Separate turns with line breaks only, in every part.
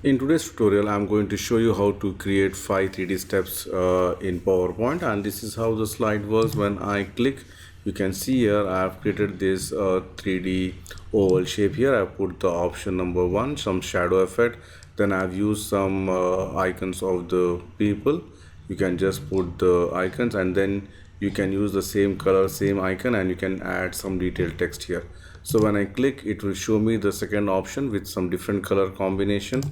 In today's tutorial, I'm going to show you how to create 5 3D steps in PowerPoint, and this is how the slide works. When I click, you can see here I have created this 3D oval shape here. I put the option number 1, some shadow effect. Then I've used some icons of the people. You can just put the icons, and then you can use the same color, same icon, and you can add some detailed text here. So when I click, it will show me the second option with some different color combination.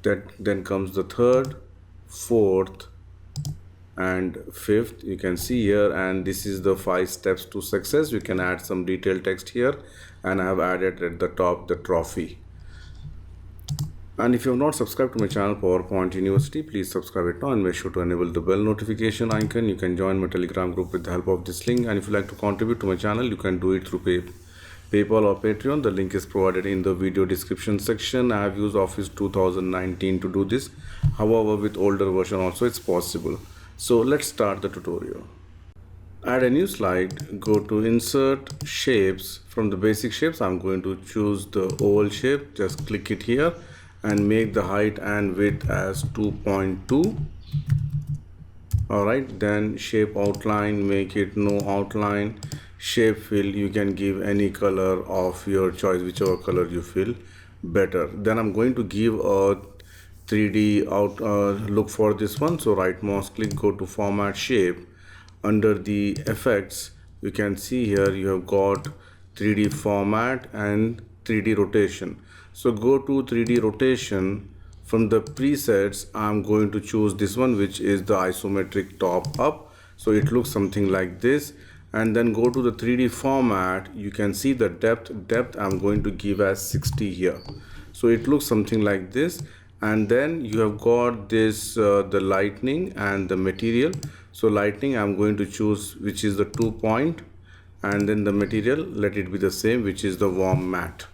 That then comes the third, fourth, and fifth. You can see here, and this is the 5 steps to success. You can add some detailed text here, and I have added at the top the trophy. And if you have not subscribed to my channel PowerPoint University, please subscribe it now and make sure to enable the bell notification icon. You can join my Telegram group with the help of this link, and if you like to contribute to my channel, you can do it through PayPal or Patreon. The link is provided in the video description section. I have used Office 2019 to do this. However, with older version also it's possible. So let's start the tutorial. Add a new slide, go to insert shapes. From the basic shapes, I'm going to choose the oval shape. Just click it here and make the height and width as 2.2. Alright, then shape outline, make it no outline. Shape fill, you can give any color of your choice, whichever color you feel better. Then I'm going to give a 3D out look for this one. So right mouse click, go to format shape. Under the effects, you can see here you have got 3D format and 3D rotation. So go to 3D rotation. From the presets, I'm going to choose this one, which is the isometric top up. So it looks something like this. And then go to the 3D format. You can see the depth I'm going to give as 60 here. So it looks something like this. And then you have got this the lightning and the material. So lightning I'm going to choose, which is the 2 point, and then the material, let it be the same, which is the warm matte.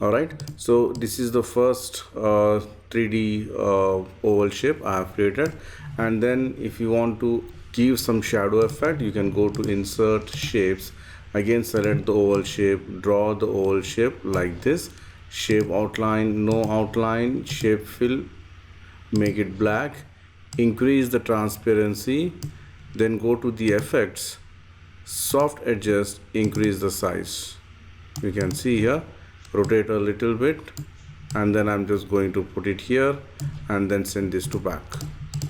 Alright, so this is the first 3D oval shape I have created. And then if you want to give some shadow effect, you can go to insert shapes. Again, select the oval shape, draw the oval shape like this. Shape outline, no outline. Shape fill, make it black. Increase the transparency. Then go to the effects, soft edges, increase the size. You can see here, rotate a little bit, and then I'm just going to put it here and then send this to back.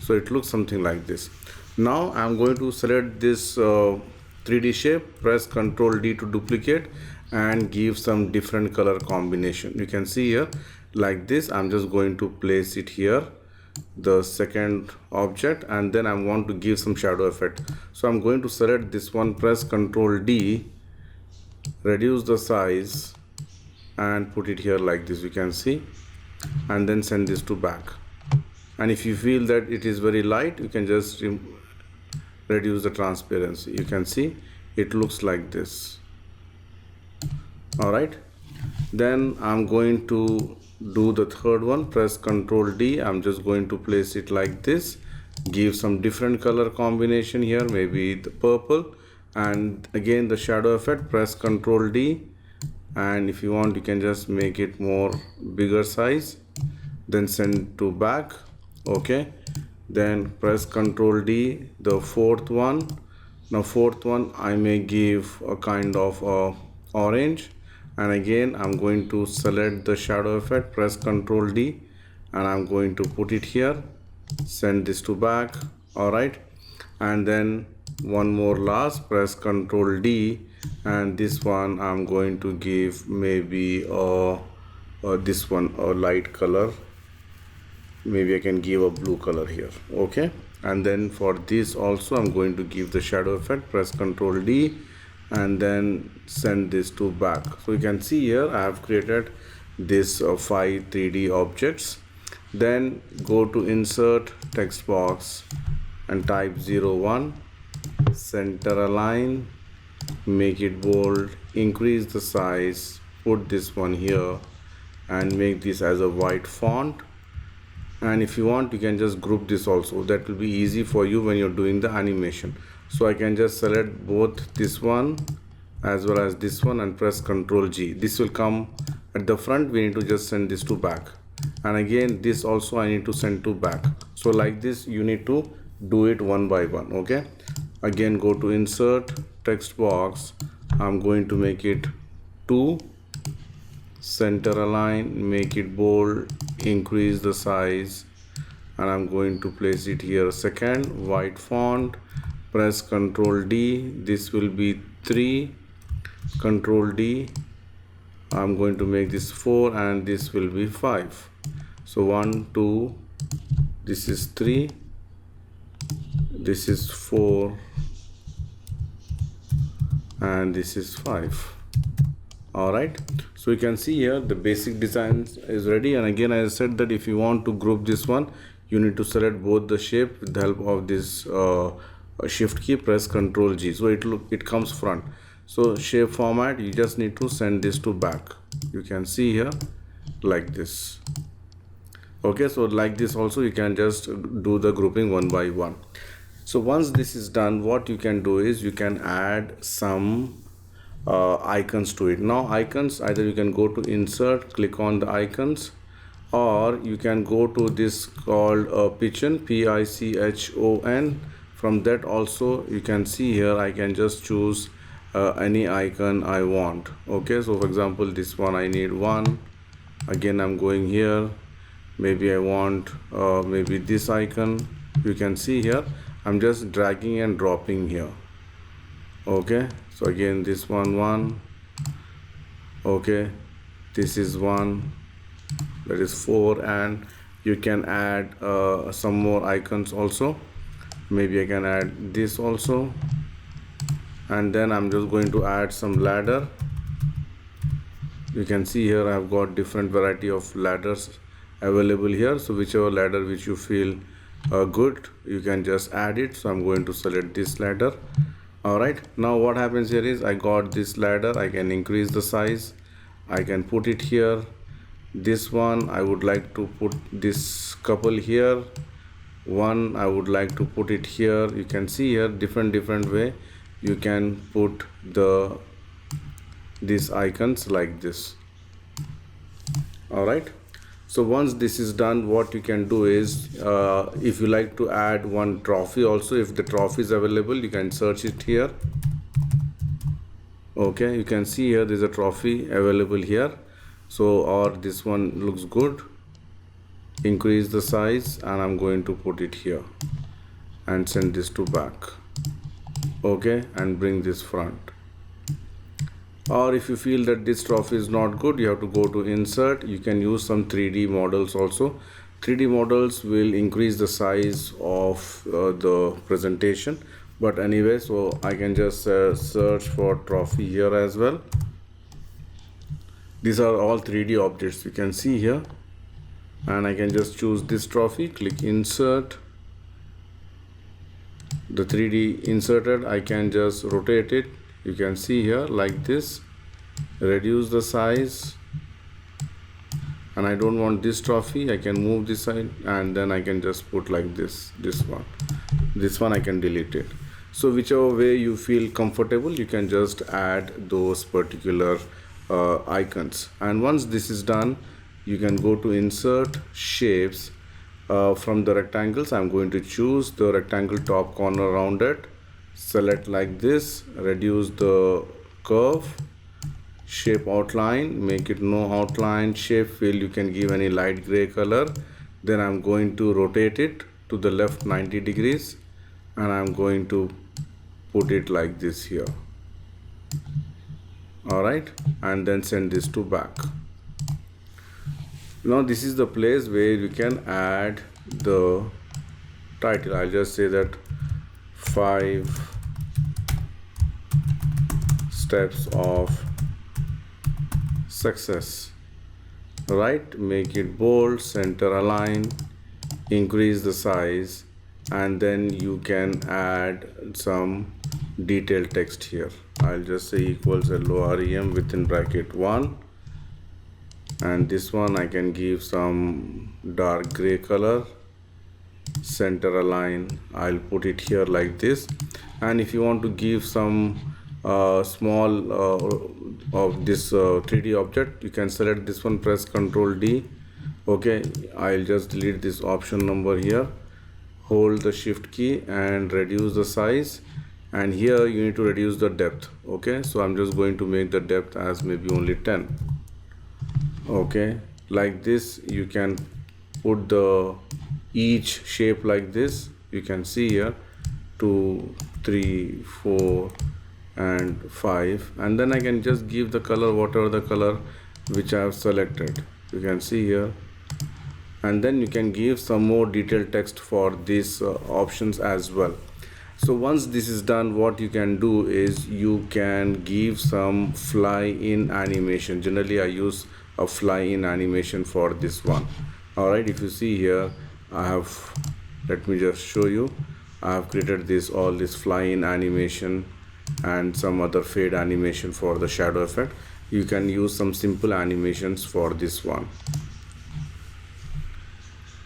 So it looks something like this. Now I'm going to select this 3D shape, press Ctrl D to duplicate and give some different color combination. You can see here like this. I'm just going to place it here, the second object, and then I want to give some shadow effect. So I'm going to select this one, press Ctrl D, reduce the size and put it here like this. You can see, and then send this to back. And if you feel that it is very light, you can just reduce the transparency. You can see it looks like this. Alright, then I'm going to do the third one, press Ctrl D. I'm just going to place it like this, give some different color combination here, maybe the purple, and again the shadow effect, press Ctrl D, and if you want you can just make it more bigger size, then send to back. Okay, then press Ctrl D, the fourth one. Now fourth one I may give a kind of orange, and again I'm going to select the shadow effect, press Ctrl D, and I'm going to put it here, send this to back. Alright, and then one more last, press Ctrl D, and this one I'm going to give maybe this one a light color. Maybe I can give a blue color here. Okay, and then for this also I'm going to give the shadow effect, press Ctrl D, and then send this to back. So you can see here I have created this 5 3D objects. Then go to insert text box and type 01, center align, make it bold, increase the size, put this one here and make this as a white font. And if you want, you can just group this also. That will be easy for you when you're doing the animation. So I can just select both this one as well as this one and press Ctrl G. This will come at the front. We need to just send this to back. and again this also I need to send to back. So like this you need to do it one by one. Okay, again go to insert text box. I'm going to make it 2, center align, make it bold, increase the size, and I'm going to place it here second, white font, press Ctrl D. This will be 3, Ctrl D. I'm going to make this 4 and this will be 5. So 1 2, this is 3, this is 4, and this is 5. Alright, so you can see here the basic design is ready. And again I said that if you want to group this one, you need to select both the shape with the help of this shift key, press Ctrl G, so it comes front. So shape format, you just need to send this to back. You can see here like this. Okay, so like this also you can just do the grouping one by one. So once this is done, what you can do is you can add some icons to it. Now icons, either you can go to insert, click on the icons, or you can go to this called Pichon, Pichon. From that also you can see here I can just choose any icon I want. Okay, so for example this one I need one. Again I'm going here, maybe I want maybe this icon. You can see here I'm just dragging and dropping here. Okay, so again this one, okay, this is 1, that is 4, and you can add some more icons also. Maybe I can add this also, and then I'm just going to add some ladder. You can see here I have got different variety of ladders available here, so whichever ladder which you feel good, you can just add it. So I'm going to select this ladder. Alright, now what happens here is I got this ladder, I can increase the size, I can put it here. This one I would like to put this couple here, one I would like to put it here. You can see here different way you can put these icons like this. Alright, so once this is done, what you can do is if you like to add one trophy also, if the trophy is available, you can search it here. Okay, you can see here there's a trophy available here. So or this one looks good, increase the size, and I'm going to put it here and send this to back. Okay, and bring this front. Or if you feel that this trophy is not good, you have to go to insert. You can use some 3D models also. 3D models will increase the size of the presentation, but anyway, so I can just search for trophy here as well. These are all 3D objects you can see here, and I can just choose this trophy, click insert, the 3D inserted. I can just rotate it, you can see here like this, reduce the size, and I don't want this trophy, I can move this side, and then I can just put like this one I can delete it. So whichever way you feel comfortable, you can just add those particular icons. And once this is done, you can go to insert shapes. From the rectangles, I'm going to choose the rectangle top corner rounded, select like this, reduce the curve, shape outline, make it no outline, shape fill, you can give any light gray color. Then I'm going to rotate it to the left 90 degrees, and I'm going to put it like this here. Alright, and then send this to back. Now this is the place where you can add the title. I'll just say that 5 steps of success. Right, make it bold, center align, increase the size, and then you can add some detailed text here. I'll just say equals LOREM within bracket 1, and this one I can give some dark gray color, center align, I'll put it here like this. And if you want to give some small of this 3D object, you can select this one, press Ctrl D, Okay, I'll just delete this option number here. Hold the shift key and reduce the size, and here you need to reduce the depth. Okay, so I'm just going to make the depth as maybe only 10. Okay, like this you can put the each shape like this. You can see here 2, 3, 4 and 5, and then I can just give the color whatever the color which I have selected. You can see here, and then you can give some more detailed text for these options as well. So once this is done, what you can do is you can give some fly in animation. Generally I use a fly in animation for this one. Alright, if you see here, I have, let me just show you, I have created all this fly in animation and some other fade animation for the shadow effect. You can use some simple animations for this one.